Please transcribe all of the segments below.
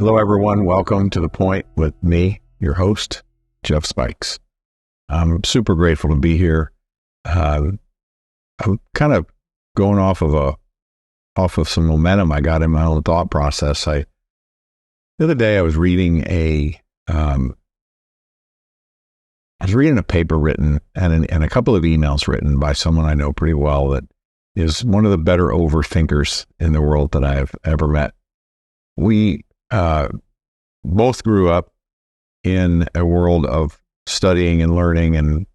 Hello, everyone. Welcome to The Point with me, your host, Jeff Spikes. I'm super grateful to be here. I'm kind of going off of some momentum I got in my own thought process. The other day I was reading a paper written and a couple of emails written by someone I know pretty well that is one of the better overthinkers in the world that I've ever met. We both grew up in a world of studying and learning and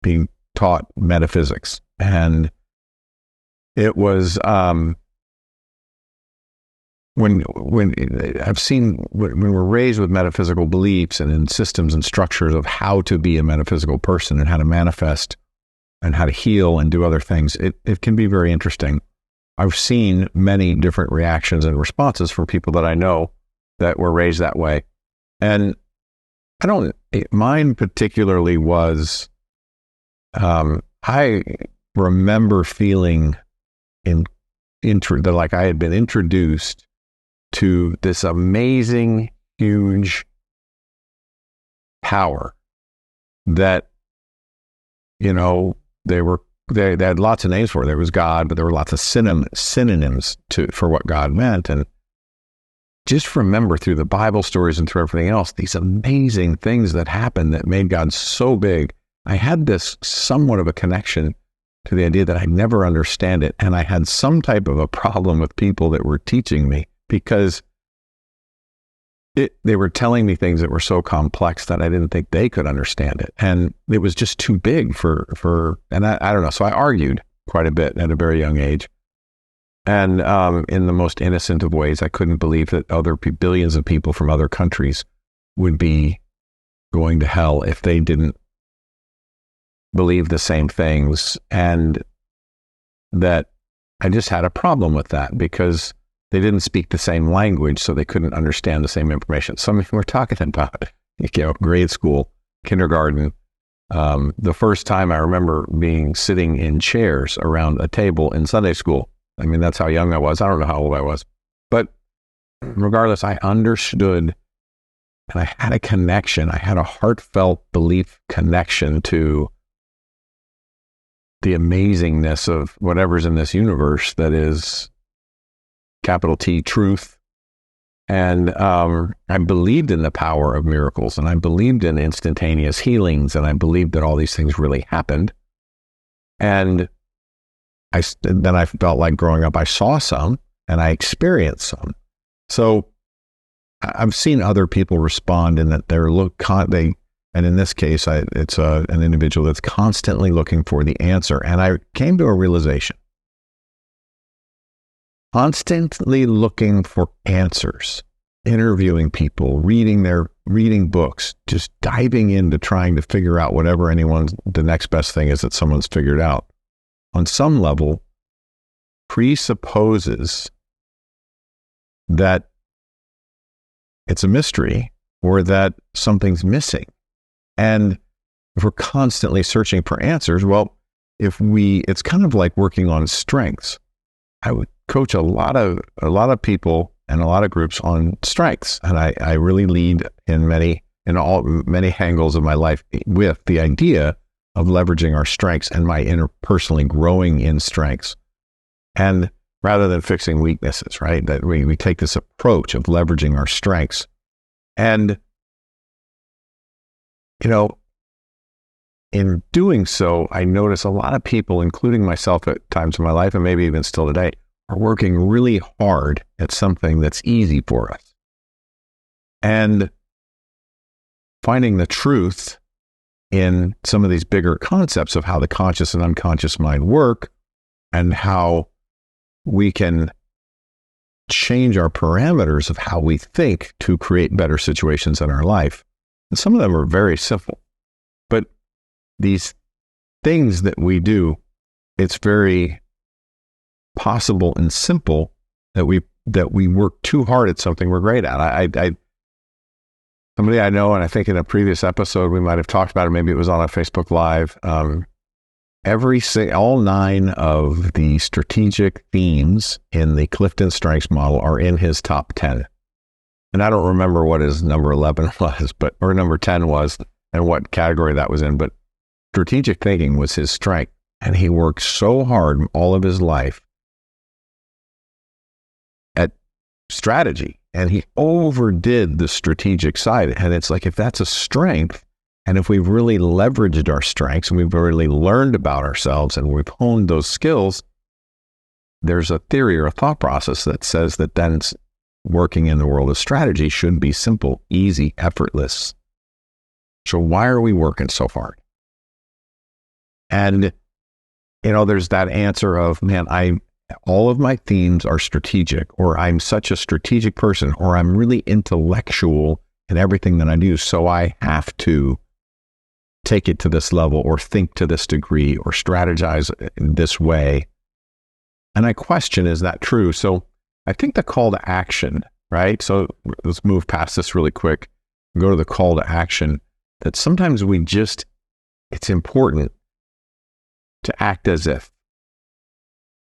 being taught metaphysics. And it was when I've seen when we're raised with metaphysical beliefs and in systems and structures of how to be a metaphysical person and how to manifest and how to heal and do other things, it can be very interesting. I've seen many different reactions and responses from people that I know that were raised that way. And mine particularly was, I remember feeling that like I had been introduced to this amazing, huge power that, they had lots of names for it. There was God, but there were lots of synonyms for what God meant. And just remember through the Bible stories and through everything else, these amazing things that happened that made God so big. I had this somewhat of a connection to the idea that I never understand it. And I had some type of a problem with people that were teaching me because they were telling me things that were so complex that I didn't think they could understand it. And it was just too big and I don't know. So I argued quite a bit at a very young age. And in the most innocent of ways, I couldn't believe that billions of people from other countries would be going to hell if they didn't believe the same things. And that I just had a problem with that because they didn't speak the same language, so they couldn't understand the same information. Some of them were talking about, grade school, kindergarten. The first time I remember sitting in chairs around a table in Sunday school. I mean, that's how young I was. I don't know how old I was. But regardless, I understood and I had a connection. I had a heartfelt belief connection to the amazingness of whatever's in this universe that is capital T, truth. And I believed in the power of miracles, and I believed in instantaneous healings, and I believed that all these things really happened. And then I felt like growing up, I saw some and I experienced some. So I've seen other people respond in that and in this case, it's an individual that's constantly looking for the answer. And I came to a realization. Constantly looking for answers, interviewing people, reading books, just diving into trying to figure out whatever the next best thing is that someone's figured out, on some level, presupposes that it's a mystery or that something's missing. And if we're constantly searching for answers, well, it's kind of like working on strengths. I would coach a lot of people and a lot of groups on strengths. And I really lead in many angles of my life with the idea of leveraging our strengths and my interpersonally growing in strengths. And rather than fixing weaknesses, right? That we take this approach of leveraging our strengths. And, in doing so, I notice a lot of people, including myself at times in my life, and maybe even still today, are working really hard at something that's easy for us. And finding the truth in some of these bigger concepts of how the conscious and unconscious mind work and how we can change our parameters of how we think to create better situations in our life. And some of them are very simple, but these things that we do, it's very possible and simple that we work too hard at something we're great at. Somebody I know, and I think in a previous episode we might have talked about it, maybe it was on a Facebook Live, all 9 of the strategic themes in the Clifton Strengths model are in his top 10. And I don't remember what his number 11 was, or number 10 was, and what category that was in, but strategic thinking was his strength. And he worked so hard all of his life at strategy, and he overdid the strategic side. And it's like, if that's a strength, and if we've really leveraged our strengths and we've really learned about ourselves and we've honed those skills, there's a theory or a thought process that says that then working in the world of strategy should be simple, easy, effortless. So why are we working so hard? And, there's that answer of, man, all of my themes are strategic, or I'm such a strategic person, or I'm really intellectual in everything that I do. So I have to take it to this level, or think to this degree, or strategize in this way. And I question, is that true? So I think the call to action, right? So let's move past this really quick, go to the call to action, that sometimes it's important to act as if.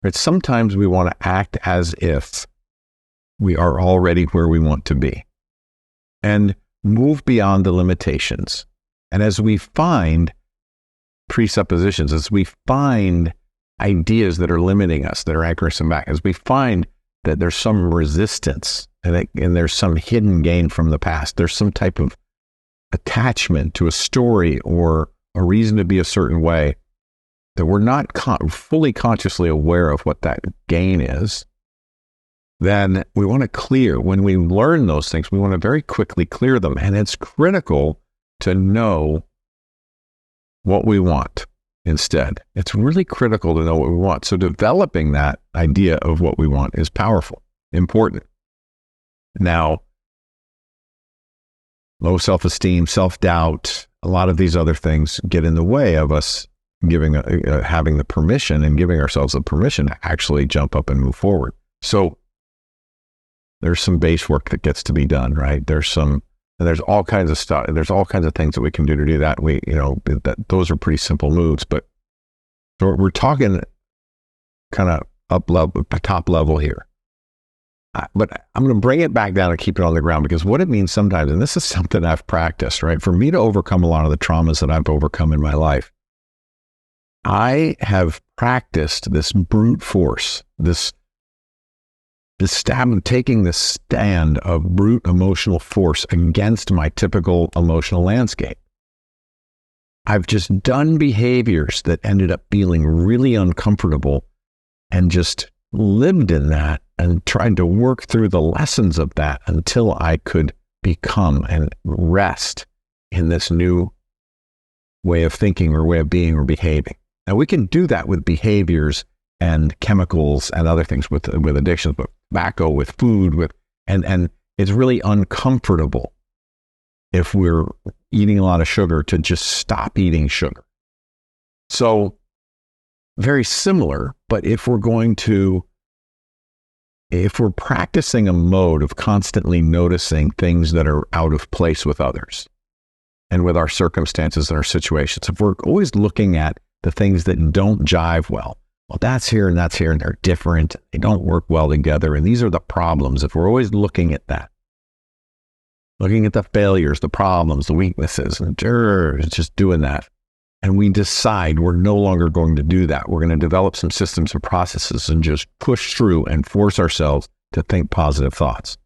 Right? Sometimes we want to act as if we are already where we want to be and move beyond the limitations. And as we find presuppositions, as we find ideas that are limiting us, that are anchoring us back, as we find that there's some resistance and there's some hidden gain from the past, there's some type of attachment to a story or a reason to be a certain way, that we're not fully consciously aware of what that gain is, then we want to clear. When we learn those things, we want to very quickly clear them. And it's critical to know what we want instead. It's really critical to know what we want. So developing that idea of what we want is powerful, important. Now, low self-esteem, self-doubt, a lot of these other things get in the way of us having the permission and giving ourselves the permission to actually jump up and move forward. So there's some base work that gets to be done, right? There's all kinds of stuff. There's all kinds of things that we can do to do that. Those are pretty simple moves, but so we're talking kind of top level here. But I'm going to bring it back down and keep it on the ground, because what it means sometimes, and this is something I've practiced, right? For me to overcome a lot of the traumas that I've overcome in my life, I have practiced this brute force, this taking the stand of brute emotional force against my typical emotional landscape. I've just done behaviors that ended up feeling really uncomfortable and just lived in that and tried to work through the lessons of that until I could become and rest in this new way of thinking or way of being or behaving. Now, we can do that with behaviors and chemicals and other things with addictions, but tobacco, with food, and it's really uncomfortable if we're eating a lot of sugar to just stop eating sugar. So very similar, but if we're practicing a mode of constantly noticing things that are out of place with others and with our circumstances and our situations, if we're always looking at the things that don't jive well, that's here and they're different, they don't work well together, and these are the problems. If we're always looking at that, looking at the failures, the problems, the weaknesses, and just doing that, and we decide we're no longer going to do that, we're going to develop some systems and processes and just push through and force ourselves to think positive thoughts,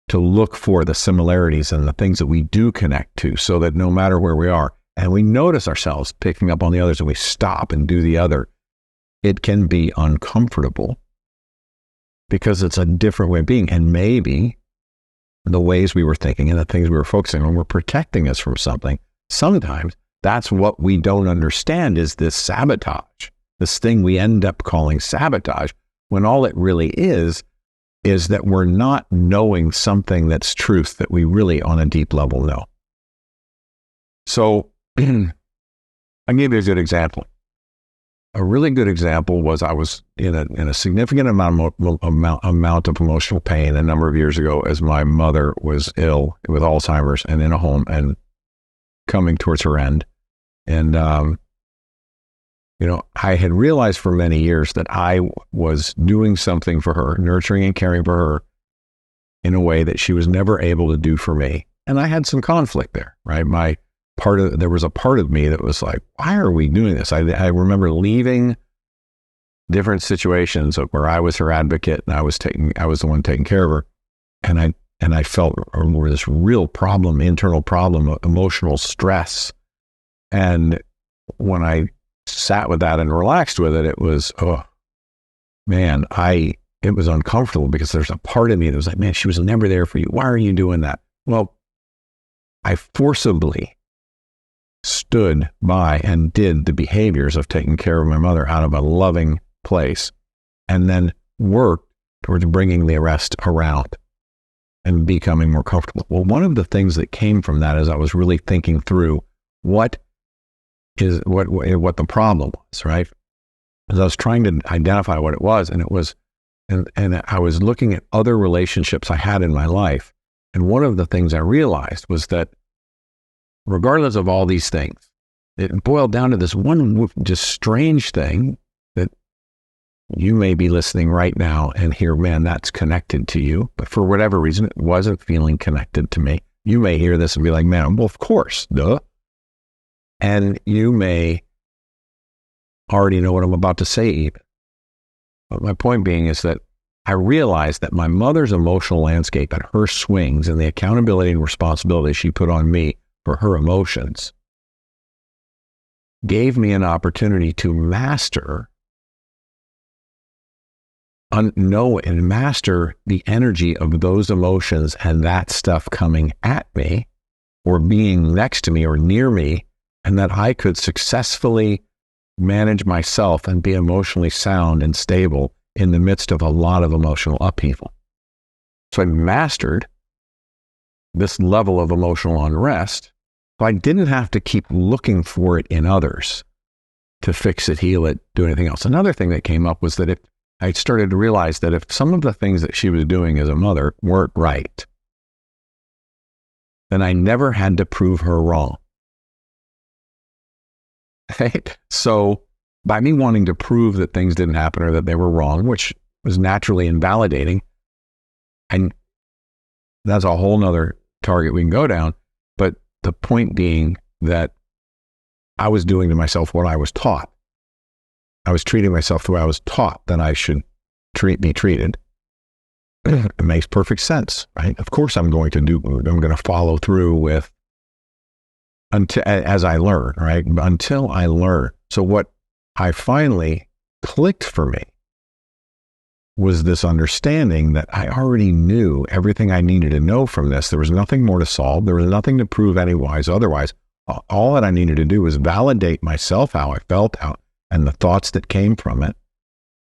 to look for the similarities and the things that we do connect to, so that no matter where we are, and we notice ourselves picking up on the others and we stop and do the other, it can be uncomfortable because it's a different way of being. And maybe the ways we were thinking and the things we were focusing on were protecting us from something. Sometimes that's what we don't understand, is this sabotage, this thing we end up calling sabotage, when all it really is that we're not knowing something that's truth that we really on a deep level know. So I'll give you a good example. A really good example was I was in a significant amount of emotional pain a number of years ago, as my mother was ill with Alzheimer's and in a home and coming towards her end. And, I had realized for many years that I was doing something for her, nurturing and caring for her, in a way that she was never able to do for me. And I had some conflict there, right? There was a part of me that was like, why are we doing this? I remember leaving different situations where I was her advocate and I was the one taking care of her. And I felt this real problem, internal problem, emotional stress. And when I sat with that and relaxed with it, it was, oh man, it was uncomfortable because there's a part of me that was like, man, she was never there for you. Why are you doing that? Well, I forcibly stood by and did the behaviors of taking care of my mother out of a loving place, and then worked towards bringing the rest around and becoming more comfortable. Well, one of the things that came from that is I was really thinking through what the problem was, right? As I was trying to identify what it was, and I was looking at other relationships I had in my life. And one of the things I realized was that regardless of all these things, it boiled down to this one just strange thing that you may be listening right now and hear, man, that's connected to you. But for whatever reason, it wasn't feeling connected to me. You may hear this and be like, man, well, of course, duh. And you may already know what I'm about to say even. But my point being is that I realized that my mother's emotional landscape and her swings and the accountability and responsibility she put on me for her emotions gave me an opportunity to master the energy of those emotions and that stuff coming at me or being next to me or near me, and that I could successfully manage myself and be emotionally sound and stable in the midst of a lot of emotional upheaval. So I mastered this level of emotional unrest, so I didn't have to keep looking for it in others to fix it, heal it, do anything else. Another thing that came up was that if I started to realize that if some of the things that she was doing as a mother weren't right, then I never had to prove her wrong. Right? So by me wanting to prove that things didn't happen or that they were wrong, which was naturally invalidating, and that's a whole nother target we can go down. But the point being that I was doing to myself what I was taught. I was treating myself the way I was taught that I should be treated. It makes perfect sense, right? Of course I'm going to follow through with as I learn, right? Until I learn. So what I finally clicked for me was this understanding that I already knew everything I needed to know from this. There was nothing more to solve. There was nothing to prove otherwise. All that I needed to do was validate myself, how I felt, and the thoughts that came from it,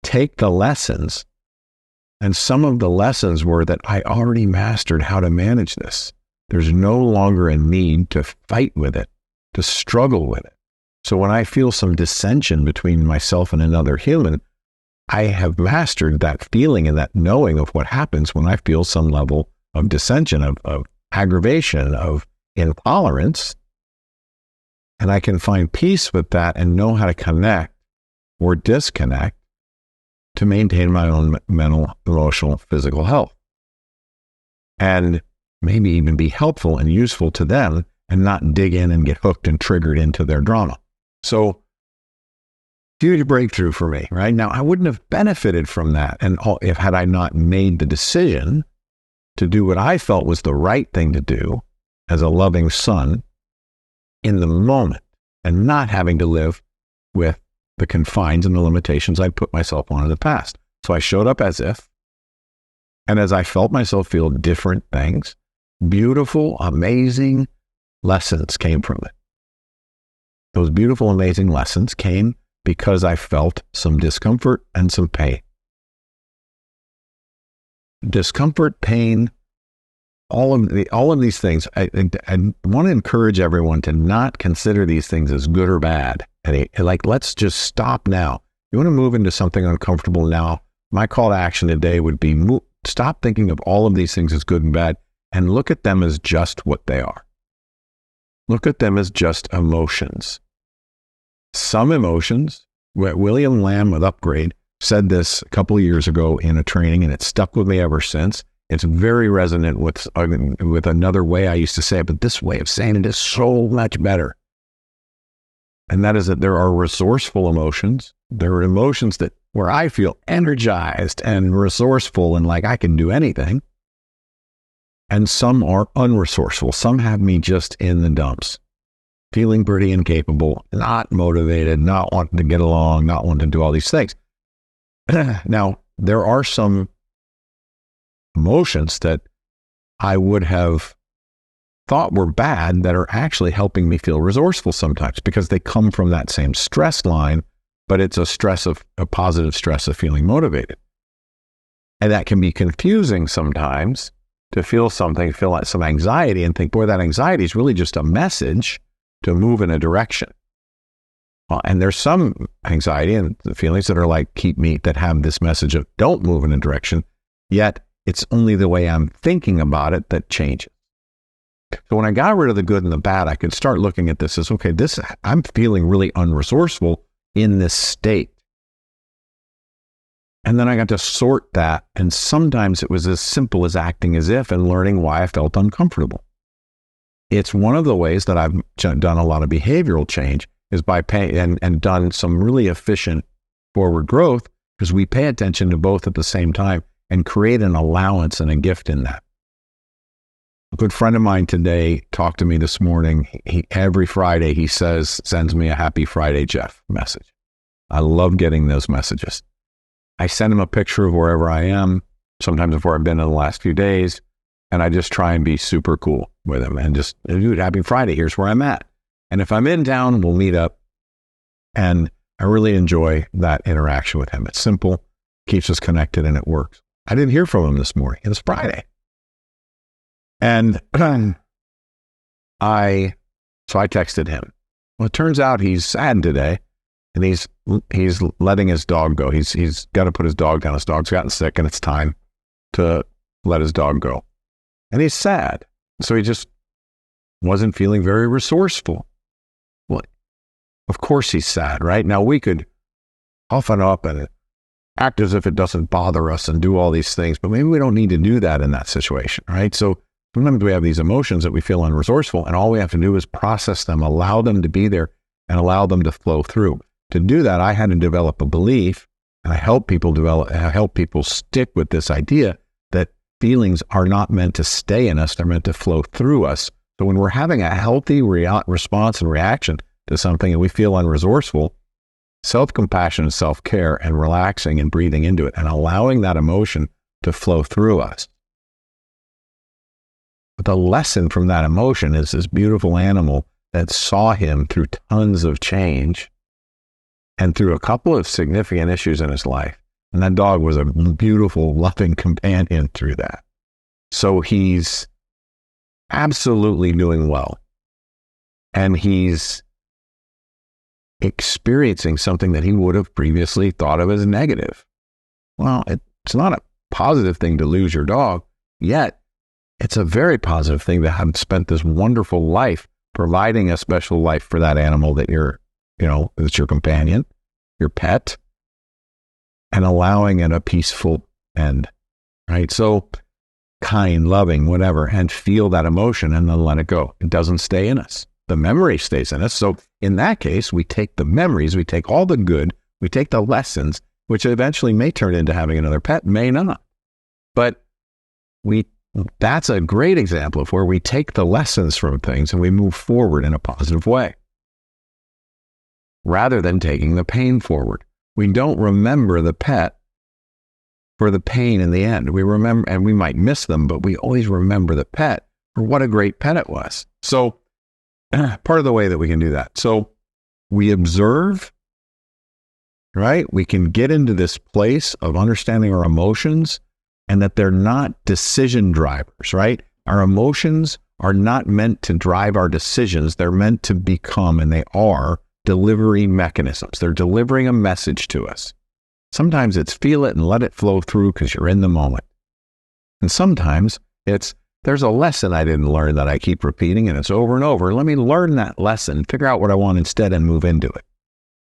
take the lessons. And some of the lessons were that I already mastered how to manage this. There's no longer a need to fight with it, to struggle with it. So when I feel some dissension between myself and another human, I have mastered that feeling and that knowing of what happens when I feel some level of dissension, of aggravation, of intolerance. And I can find peace with that and know how to connect or disconnect to maintain my own mental, emotional, physical health. And maybe even be helpful and useful to them and not dig in and get hooked and triggered into their drama. So, huge breakthrough for me, right? Now, I wouldn't have benefited from that had I not made the decision to do what I felt was the right thing to do as a loving son in the moment and not having to live with the confines and the limitations I'd put myself on in the past. So I showed up as if, and as I felt myself feel different things, beautiful, amazing lessons came from it. Those beautiful, amazing lessons came because I felt some discomfort and some pain. Discomfort, pain, all of these things. I want to encourage everyone to not consider these things as good or bad. Let's just stop now. You want to move into something uncomfortable now? My call to action today would be stop thinking of all of these things as good and bad and look at them as just what they are. Look at them as just emotions. Some emotions, William Lamb with Upgrade said this a couple of years ago in a training, and it stuck with me ever since. It's very resonant with another way I used to say it, but this way of saying it is so much better. And that is that there are resourceful emotions. There are emotions where I feel energized and resourceful and like I can do anything. And some are unresourceful. Some have me just in the dumps, feeling pretty incapable, not motivated, not wanting to get along, not wanting to do all these things. Now, there are some emotions that I would have thought were bad that are actually helping me feel resourceful sometimes because they come from that same stress line, but it's a positive stress of feeling motivated. And that can be confusing sometimes to feel something, feel like some anxiety and think, boy, that anxiety is really just a message to move in a direction. And there's some anxiety and the feelings that are like, that have this message of don't move in a direction, yet it's only the way I'm thinking about it that changes. So when I got rid of the good and the bad, I could start looking at this as, okay, I'm feeling really unresourceful in this state. And then I got to sort that. And sometimes it was as simple as acting as if and learning why I felt uncomfortable. It's one of the ways that I've done a lot of behavioral change is by paying and done some really efficient forward growth because we pay attention to both at the same time and create an allowance and a gift in that. A good friend of mine today talked to me this morning. Every Friday he sends me a happy Friday, Jeff message. I love getting those messages. I send him a picture of wherever I am, sometimes of where I've been in the last few days, and I just try and be super cool with him and just, dude, happy Friday, here's where I'm at. And if I'm in town, we'll meet up. And I really enjoy that interaction with him. It's simple, keeps us connected, and it works. I didn't hear from him this morning. It was Friday. And I texted him. Well, it turns out he's sad today, and he's letting his dog go. He's got to put his dog down. His dog's gotten sick, and it's time to let his dog go. And he's sad. So he just wasn't feeling very resourceful. Well, of course he's sad, right? Now we could huff up and act as if it doesn't bother us and do all these things, but maybe we don't need to do that in that situation, right? So sometimes we have these emotions that we feel unresourceful, and all we have to do is process them, allow them to be there, and allow them to flow through. To do that, I had to develop a belief, and I help people stick with this idea that feelings are not meant to stay in us, they're meant to flow through us. So when we're having a healthy response and reaction to something and we feel unresourceful, self-compassion and self-care and relaxing and breathing into it and allowing that emotion to flow through us. But the lesson from that emotion is this beautiful animal that saw him through tons of change and through a couple of significant issues in his life. And that dog was a beautiful, loving companion through that. So he's absolutely doing well. And he's experiencing something that he would have previously thought of as negative. Well, it's not a positive thing to lose your dog, yet it's a very positive thing to have spent this wonderful life providing a special life for that animal that that's your companion, your pet, and allowing it a peaceful end, right? So kind, loving, whatever, and feel that emotion and then let it go. It doesn't stay in us. The memory stays in us. So in that case, we take the memories, we take all the good, we take the lessons, which eventually may turn into having another pet, may not. But that's a great example of where we take the lessons from things and we move forward in a positive way, rather than taking the pain forward. We don't remember the pet for the pain in the end. We remember, and we might miss them, but we always remember the pet for what a great pet it was. So part of the way that we can do that. So we observe, right? We can get into this place of understanding our emotions and that they're not decision drivers, right? Our emotions are not meant to drive our decisions. They're meant to become, and they are, delivery mechanisms. They're delivering a message to us. Sometimes it's feel it and let it flow through because you're in the moment. And sometimes it's, there's a lesson I didn't learn that I keep repeating and it's over and over. Let me learn that lesson, figure out what I want instead and move into it.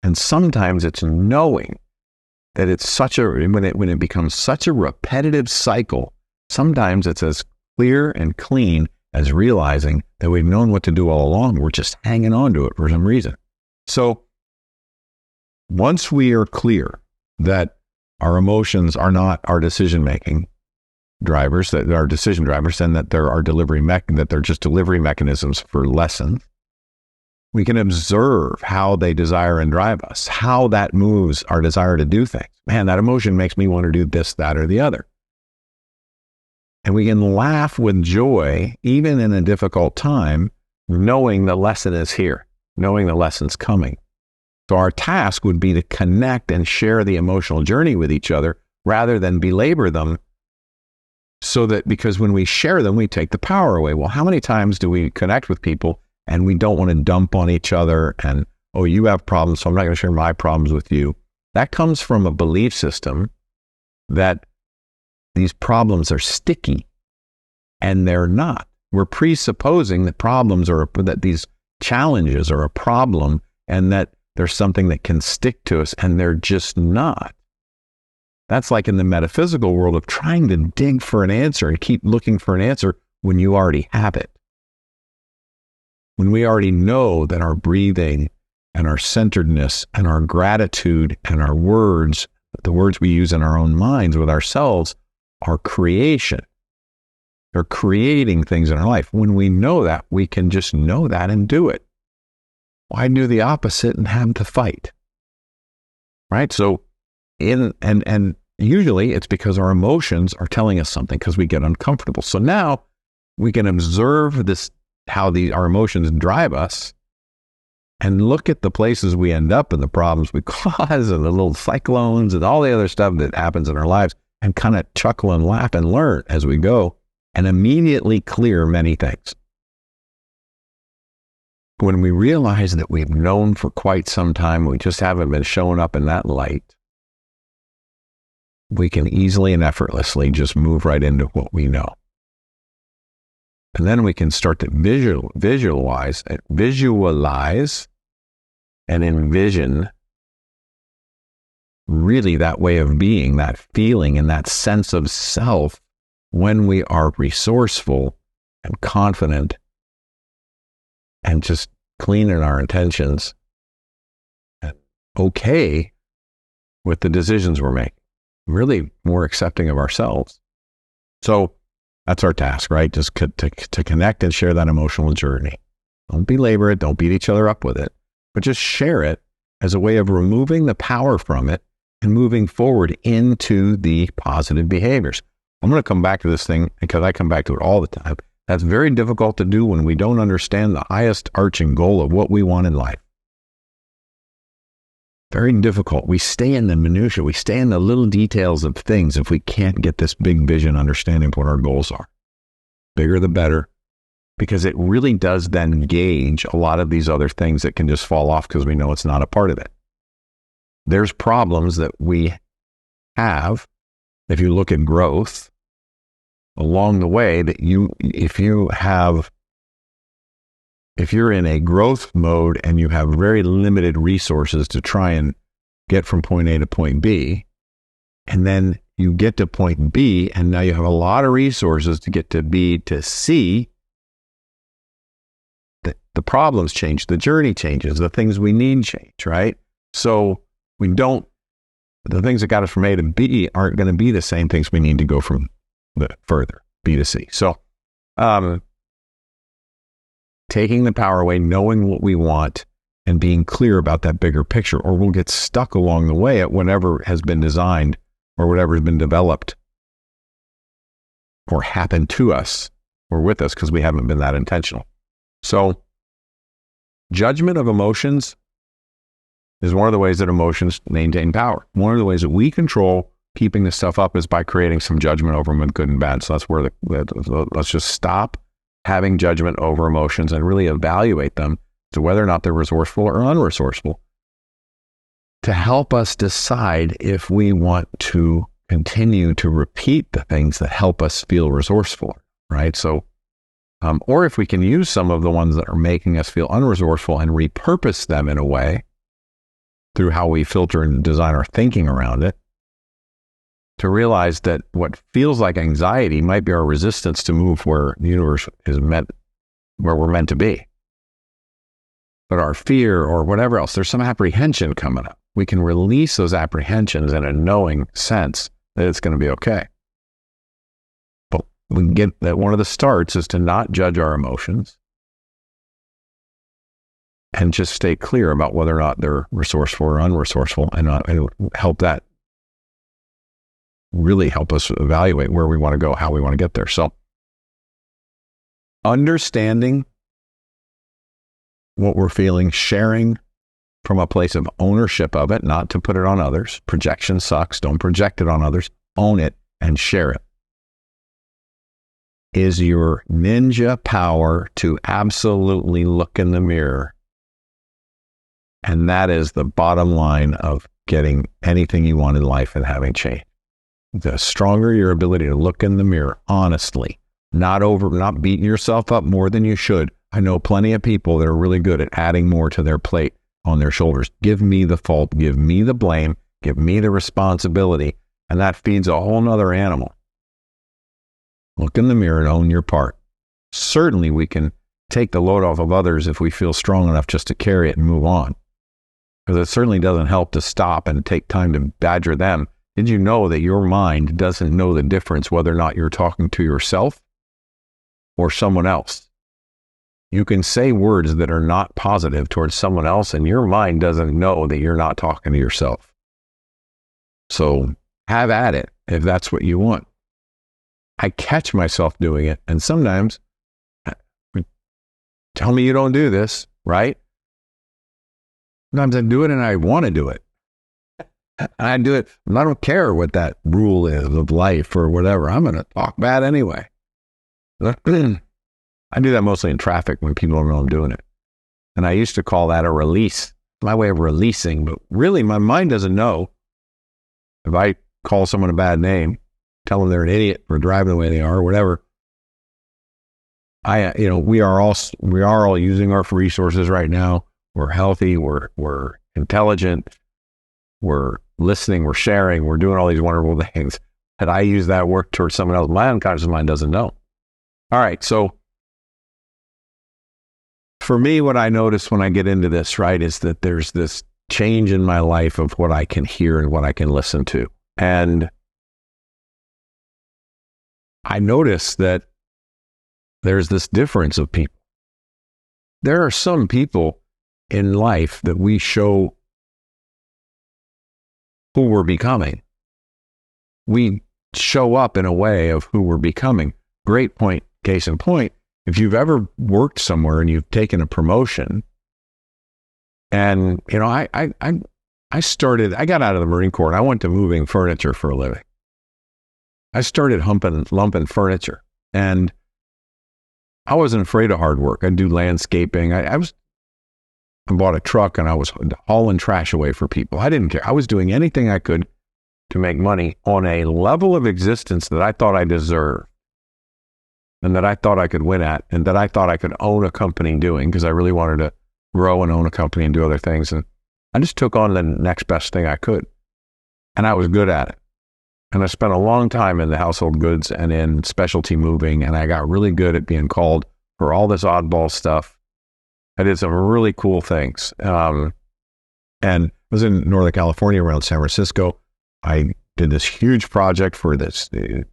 And sometimes it's knowing that it's when it becomes such a repetitive cycle Sometimes it's as clear and clean as realizing that we've known what to do all along. We're just hanging on to it for some reason. So once we are clear that our emotions are not our decision-making drivers, that are decision drivers, and that they're just delivery mechanisms for lessons, we can observe how they desire and drive us, how that moves our desire to do things. Man, that emotion makes me want to do this, that, or the other. And we can laugh with joy, even in a difficult time, knowing the lesson is here, knowing the lesson's coming. So our task would be to connect and share the emotional journey with each other rather than belabor them, so that, because when we share them, we take the power away. Well, how many times do we connect with people and we don't want to dump on each other and, oh, you have problems, so I'm not going to share my problems with you? That comes from a belief system that these problems are sticky, and they're not. We're presupposing that that these challenges are a problem and that there's something that can stick to us, and they're just not. That's like in the metaphysical world of trying to dig for an answer and keep looking for an answer when you already have it. When we already know that our breathing and our centeredness and our gratitude and our words, the words we use in our own minds with ourselves, are creation. They're creating things in our life. When we know that, we can just know that and do it. Why do the opposite and have to fight? Right? So, and usually it's because our emotions are telling us something, because we get uncomfortable. So now we can observe this, how our emotions drive us, and look at the places we end up and the problems we cause and the little cyclones and all the other stuff that happens in our lives, and kind of chuckle and laugh and learn as we go, and immediately clear many things. When we realize that we've known for quite some time, we just haven't been showing up in that light, we can easily and effortlessly just move right into what we know. And then we can start to visualize and envision really that way of being, that feeling and that sense of self, when we are resourceful and confident and just clean in our intentions and okay with the decisions we're making, really more accepting of ourselves. So that's our task, right? Just to connect and share that emotional journey. Don't belabor it. Don't beat each other up with it, but just share it as a way of removing the power from it and moving forward into the positive behaviors. I'm going to come back to this thing because I come back to it all the time. That's very difficult to do when we don't understand the highest arching goal of what we want in life. Very difficult. We stay in the minutiae. We stay in the little details of things if we can't get this big vision understanding of what our goals are. Bigger the better, because it really does then gauge a lot of these other things that can just fall off because we know it's not a part of it. There's problems that we have, if you look at growth, along the way, that if you're in a growth mode and you have very limited resources to try and get from point A to point B, and then you get to point B and now you have a lot of resources to get to B to C, the problems change, the journey changes, the things we need change, right? So the things that got us from A to B aren't going to be the same things we need to go from further, B to C. So, taking the power away, knowing what we want, and being clear about that bigger picture, or we'll get stuck along the way at whatever has been designed or whatever has been developed or happened to us or with us because we haven't been that intentional. So, judgment of emotions is one of the ways that emotions maintain power. One of the ways that we control keeping this stuff up is by creating some judgment over them with good and bad. So that's where let's just stop having judgment over emotions and really evaluate them to whether or not they're resourceful or unresourceful, to help us decide if we want to continue to repeat the things that help us feel resourceful, right? So, or if we can use some of the ones that are making us feel unresourceful and repurpose them in a way through how we filter and design our thinking around it, to realize that what feels like anxiety might be our resistance to move where the universe is meant, where we're meant to be. But our fear or whatever else, there's some apprehension coming up. We can release those apprehensions in a knowing sense that it's going to be okay. But we can get that one of the starts is to not judge our emotions and just stay clear about whether or not they're resourceful or unresourceful, and help that really help us evaluate where we want to go, how we want to get there. So understanding what we're feeling, sharing from a place of ownership of it, not to put it on others. Projection sucks. Don't project it on others. Own it and share it. Is your ninja power to absolutely look in the mirror. And that is the bottom line of getting anything you want in life and having change. The stronger your ability to look in the mirror honestly, not beating yourself up more than you should. I know plenty of people that are really good at adding more to their plate on their shoulders. Give me the fault, give me the blame, give me the responsibility, and that feeds a whole nother animal. Look in the mirror and own your part. Certainly we can take the load off of others if we feel strong enough just to carry it and move on. Because it certainly doesn't help to stop and take time to badger them. Did you know that your mind doesn't know the difference whether or not you're talking to yourself or someone else? You can say words that are not positive towards someone else, and your mind doesn't know that you're not talking to yourself. So have at it if that's what you want. I catch myself doing it, and sometimes, tell me you don't do this, right? Sometimes I do it and I want to do it. I do it, and I don't care what that rule is of life or whatever. I'm going to talk bad anyway. I do that mostly in traffic when people don't know I'm doing it. And I used to call that a release, my way of releasing. But really, my mind doesn't know. If I call someone a bad name, tell them they're an idiot for driving the way they are, or whatever. We are all using our resources right now. We're healthy. We're intelligent. We're listening. We're sharing. We're doing all these wonderful things. Had I used that work towards someone else, my unconscious mind doesn't know. All right, so for me, what I notice when I get into this, right, is that there's this change in my life of what I can hear and what I can listen to. And I notice that there's this difference of people. There are some people in life that we show who we're becoming. We show up in a way of who we're becoming. Great point, case in point. If you've ever worked somewhere and you've taken a promotion, and I got out of the Marine Corps and I went to moving furniture for a living. I started lumping furniture, and I wasn't afraid of hard work. I'd do landscaping. I bought a truck and I was hauling trash away for people. I didn't care. I was doing anything I could to make money on a level of existence that I thought I deserved, and that I thought I could win at, and that I thought I could own a company doing, because I really wanted to grow and own a company and do other things. And I just took on the next best thing I could. And I was good at it. And I spent a long time in the household goods and in specialty moving, and I got really good at being called for all this oddball stuff. I did some really cool things. And I was in Northern California around San Francisco. I did this huge project for the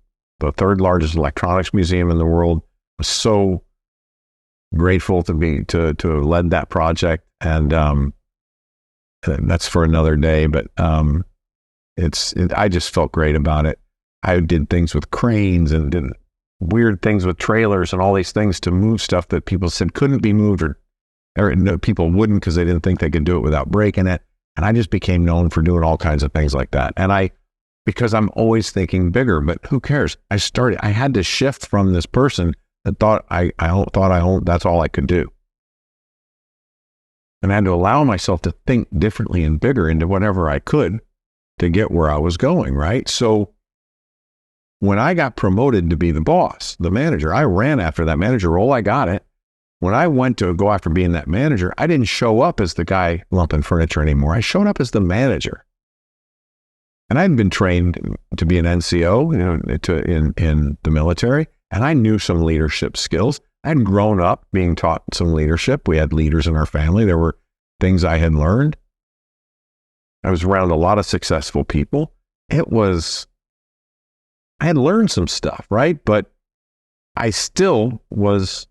third largest electronics museum in the world. I was so grateful to have led that project, and that's for another day. But I just felt great about it. I did things with cranes and did weird things with trailers and all these things to move stuff that people said couldn't be moved, or no, people wouldn't because they didn't think they could do it without breaking it. And I just became known for doing all kinds of things like that. And because I'm always thinking bigger, but who cares? I had to shift from this person that thought I owned, that's all I could do. And I had to allow myself to think differently and bigger into whatever I could to get where I was going, right? So when I got promoted to be the boss, the manager, I ran after that manager role. I got it. When I went to go after being that manager, I didn't show up as the guy lumping furniture anymore. I showed up as the manager. And I'd been trained to be an NCO, in the military, and I knew some leadership skills. I'd grown up being taught some leadership. We had leaders in our family. There were things I had learned. I was around a lot of successful people. I had learned some stuff, right? But I still was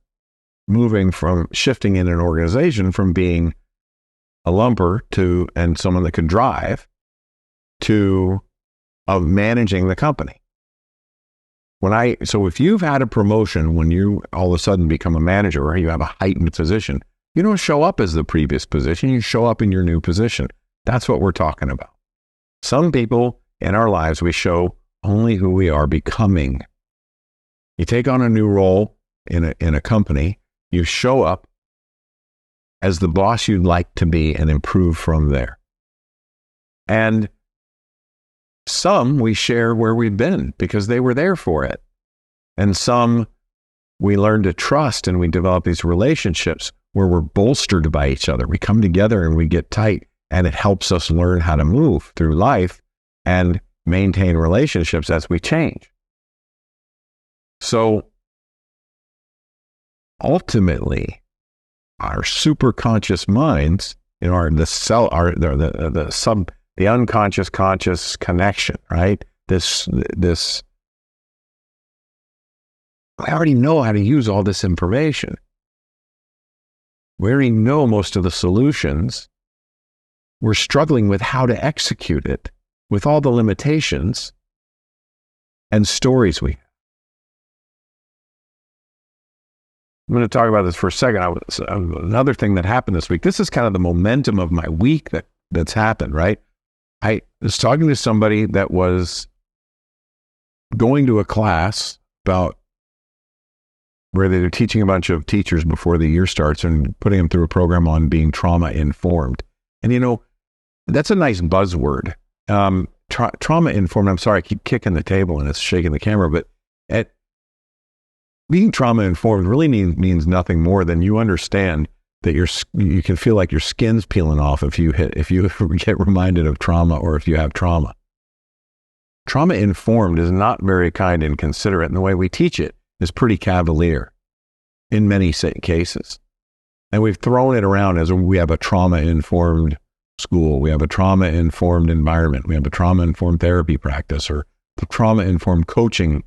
shifting in an organization from being a lumper and someone that could drive to managing the company. So if you've had a promotion when you all of a sudden become a manager or you have a heightened position, you don't show up as the previous position, you show up in your new position. That's what we're talking about. Some people in our lives, we show only who we are becoming. You take on a new role in a company, you show up as the boss you'd like to be and improve from there. And some we share where we've been because they were there for it. And some we learn to trust and we develop these relationships where we're bolstered by each other. We come together and we get tight, and it helps us learn how to move through life and maintain relationships as we change. So ultimately, our superconscious minds, the unconscious conscious connection, right? This I already know how to use all this information. We already know most of the solutions. We're struggling with how to execute it with all the limitations and stories we have. I'm going to talk about this for a second. Another thing that happened this week, this is kind of the momentum of my week that's happened, right? I was talking to somebody that was going to a class about where they're teaching a bunch of teachers before the year starts and putting them through a program on being trauma informed. And that's a nice buzzword. Trauma informed. I'm sorry, I keep kicking the table and it's shaking the camera, but being trauma informed really means nothing more than you understand that you can feel like your skin's peeling off if you get reminded of trauma or if you have trauma. Trauma informed is not very kind and considerate, and the way we teach it is pretty cavalier in many cases. And we've thrown it around as we have a trauma informed school, we have a trauma informed environment, we have a trauma informed therapy practice, or the trauma informed coaching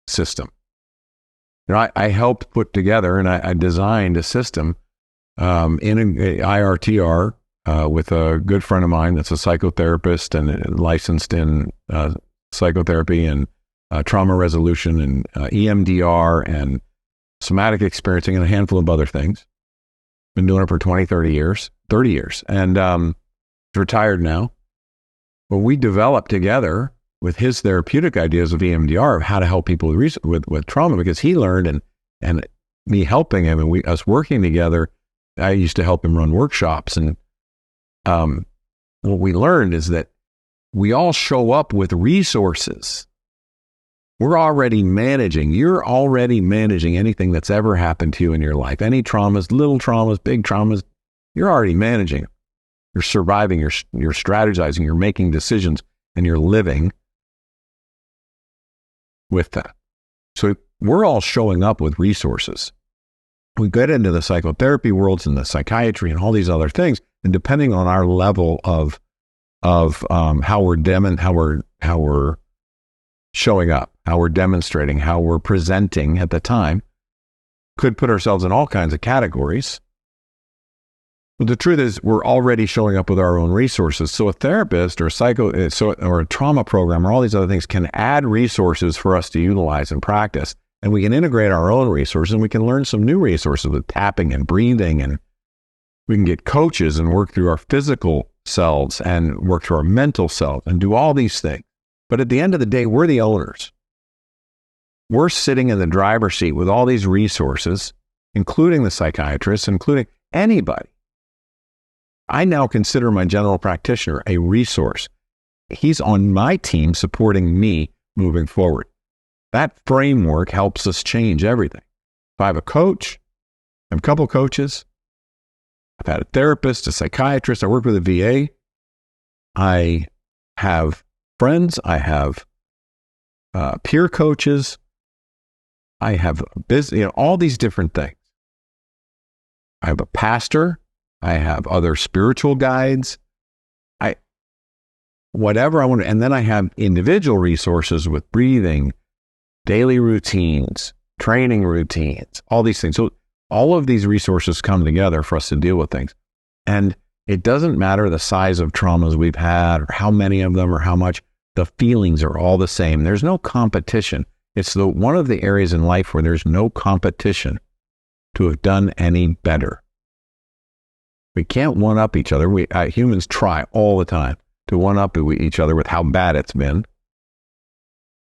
system. I helped put together and I designed a system in IRTR with a good friend of mine that's a psychotherapist and licensed in psychotherapy and trauma resolution and EMDR and somatic experiencing and a handful of other things. Been doing it for 30 years. And retired now. But we developed together with his therapeutic ideas of EMDR of how to help people with trauma, because he learned and me helping him and us working together. I used to help him run workshops, and what we learned is that we all show up with resources. You're already managing anything that's ever happened to you in your life. Any traumas, little traumas, big traumas, you're already managing. You're surviving, you're strategizing, you're making decisions, and you're living with that. So we're all showing up with resources. We get into the psychotherapy worlds and the psychiatry and all these other things, and depending on our level of how we're showing up, how we're demonstrating, how we're presenting at the time, could put ourselves in all kinds of categories. But the truth is, we're already showing up with our own resources. So a therapist or a trauma program or all these other things can add resources for us to utilize and practice. And we can integrate our own resources, and we can learn some new resources with tapping and breathing. And we can get coaches and work through our physical selves and work through our mental self and do all these things. But at the end of the day, we're the owners. We're sitting in the driver's seat with all these resources, including the psychiatrists, including anybody. I now consider my general practitioner a resource. He's on my team supporting me moving forward. That framework helps us change everything. If I have a coach, I have a couple coaches, I've had a therapist, a psychiatrist, I work with a VA, I have friends, I have peer coaches, I have business, all these different things. I have a pastor, I have other spiritual guides, whatever I want to, and then I have individual resources with breathing, daily routines, training routines, all these things. So all of these resources come together for us to deal with things. And it doesn't matter the size of traumas we've had or how many of them or how much, the feelings are all the same. There's no competition. It's one of the areas in life where there's no competition to have done any better. We can't one-up each other. Humans try all the time to one-up each other with how bad it's been.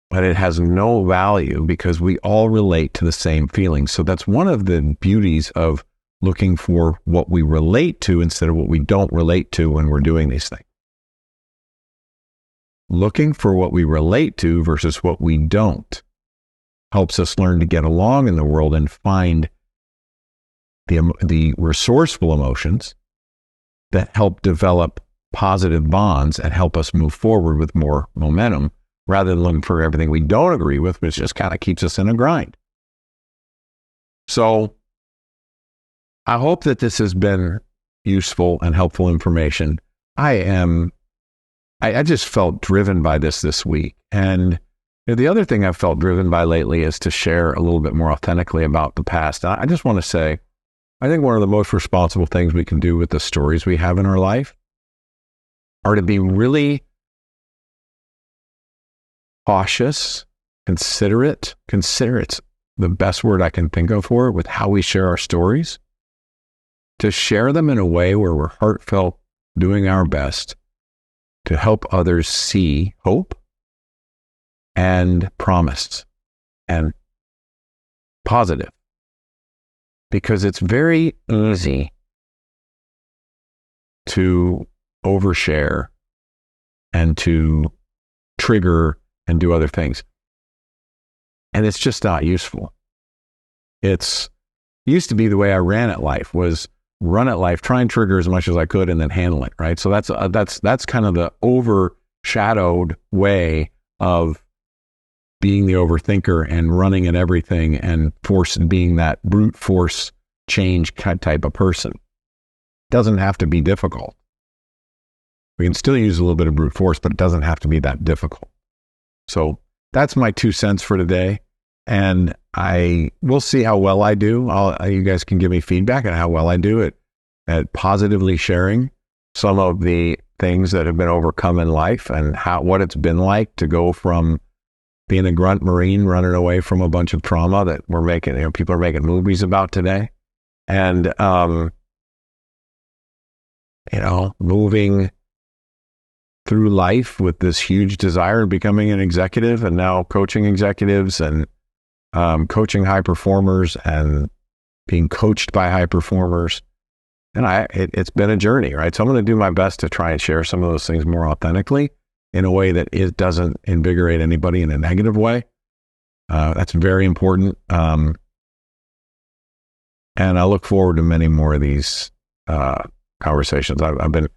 But it has no value because we all relate to the same feelings. So that's one of the beauties of looking for what we relate to instead of what we don't relate to when we're doing these things. Looking for what we relate to versus what we don't helps us learn to get along in the world and find the resourceful emotions that help develop positive bonds and help us move forward with more momentum rather than looking for everything we don't agree with, which just kind of keeps us in a grind. So I hope that this has been useful and helpful information. I just felt driven by this week. And the other thing I've felt driven by lately is to share a little bit more authentically about the past. I just want to say, I think one of the most responsible things we can do with the stories we have in our life are to be really cautious, considerate. Considerate's the best word I can think of for it, with how we share our stories. To share them in a way where we're heartfelt, doing our best to help others see hope and promise and positive. Because it's very easy to overshare and to trigger and do other things. And it's just not useful. It used to be the way I ran at life, was run at life, try and trigger as much as I could and then handle it, right? So that's kind of the overshadowed way of being the overthinker and running at everything and being that brute force change type of person. Doesn't have to be difficult. We can still use a little bit of brute force, but it doesn't have to be that difficult. So that's my 2 cents for today. And we'll see how well I do. You guys can give me feedback on how well I do at positively sharing some of the things that have been overcome in life and what it's been like to go from being a grunt Marine running away from a bunch of trauma that people are making movies about today. And, moving through life with this huge desire of becoming an executive and now coaching executives and coaching high performers and being coached by high performers. And it's been a journey, right? So I'm going to do my best to try and share some of those things more authentically in a way that it doesn't invigorate anybody in a negative way. That's very important. And I look forward to many more of these conversations. I've been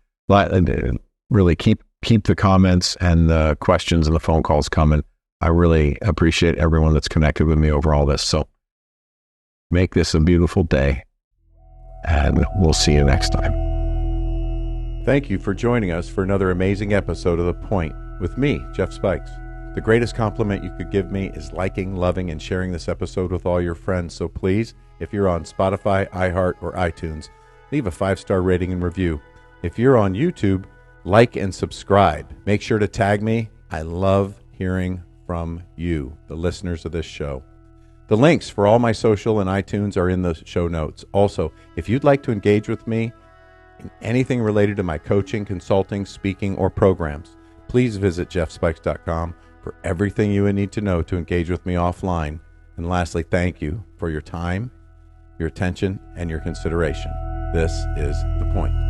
really keep the comments and the questions and the phone calls coming. I really appreciate everyone that's connected with me over all this. So make this a beautiful day, and we'll see you next time. Thank you for joining us for another amazing episode of The Point with me, Jeff Spikes. The greatest compliment you could give me is liking, loving, and sharing this episode with all your friends. So please, if you're on Spotify, iHeart, or iTunes, leave a 5-star rating and review. If you're on YouTube, like and subscribe. Make sure to tag me. I love hearing from you, the listeners of this show. The links for all my social and iTunes are in the show notes. Also, if you'd like to engage with me in anything related to my coaching, consulting, speaking, or programs, please visit jeffspikes.com for everything you would need to know to engage with me offline. And lastly, thank you for your time, your attention, and your consideration. This is The Point.